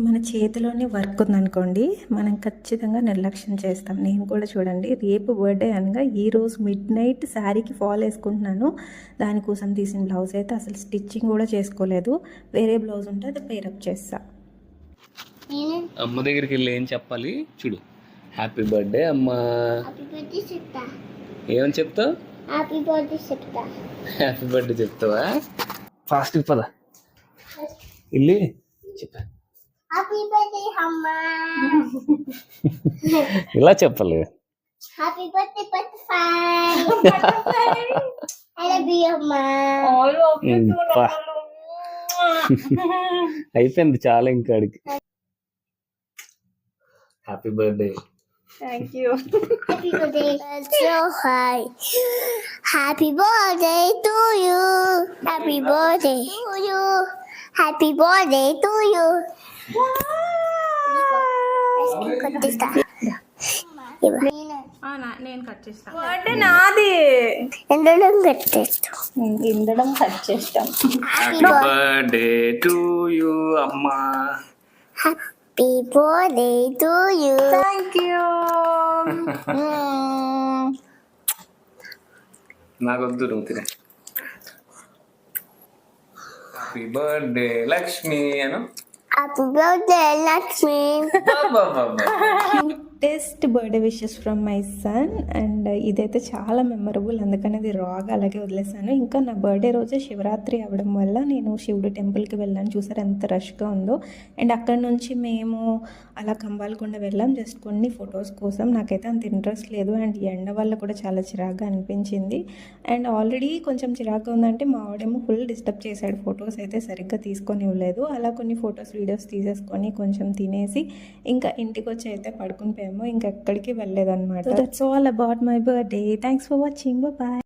మన చేతిలోనే వర్క్ ఉందనుకోండి, మనం ఖచ్చితంగా నిర్లక్ష్యం చేస్తాం. నేను కూడా చూడండి, రేపు బర్త్డే అనగా ఈరోజు మిడ్‌నైట్ శారీకి ఫాల్ వేసుకుంటున్నాను. దానికోసం తీసిన బ్లౌజ్ అయితే అసలు స్టిచ్చింగ్ కూడా చేసుకోలేదు. వేరే బ్లౌజ్ ఉంటే అది పేరప్ చేస్తా. అమ్మ దగ్గరికి వెళ్ళి ఏం చెప్పాలి చూడు. హ్యాపీ బర్త్డే అమ్మా. ఏమని చెప్తావు? హ్యాపీ బర్త్డే చెప్తావా? ఫాస్ట్ పద వెళ్ళి చెప్పా. ఇలా చెప్పాలి. అయిపోయింది చాలా ఇంకా అడిగి. Happy birthday. Thank you. Happy birthday. So high. Happy birthday to you. Happy birthday to you. Happy birthday to you. నేను కట్ చేస్తాను. బర్త్డే నాది. ఎండడం కట్ చేస్తాం. ఇందడం కట్ చేస్తాం. హ్యాపీ బర్త్డే టు యూ అమ్మా. Happy birthday to you. Thank you. నాకొద్దు నువ్వు తినే. Happy birthday Lakshmi Anu. Happy birthday, Lakshmi. Cutest birthday wishes from my son. And ఇదైతే చాలా మెమరబుల్, అందుకని అది రాగా అలాగే వదిలేసాను. ఇంకా నా బర్త్డే రోజే శివరాత్రి అవ్వడం వల్ల నేను శివుడు టెంపుల్కి వెళ్ళాను. చూసారు ఎంత రష్గా ఉందో. అండ్ అక్కడ నుంచి మేము అలా కంబాలకొండ వెళ్ళాం జస్ట్ కొన్ని ఫొటోస్ కోసం. నాకైతే అంత ఇంట్రెస్ట్ లేదు అండ్ ఎండ వల్ల కూడా చాలా చిరాగ్గా అనిపించింది. అండ్ ఆల్రెడీ కొంచెం చిరాగ్గా ఉందంటే మా ఆవిడేమో ఫుల్ డిస్టర్బ్ చేశాడు, ఫొటోస్ అయితే సరిగ్గా తీసుకొని ఇవ్వలేదు. అలా కొన్ని ఫొటోస్ వీడియోస్ తీసేసుకొని కొంచెం తినేసి ఇంకా ఇంటికి వచ్చి అయితే పడుకుని పోయాము. ఇంకా ఎక్కడికి వెళ్ళలేదన్నమాట. That's all about my birthday. Thanks for watching. Bye.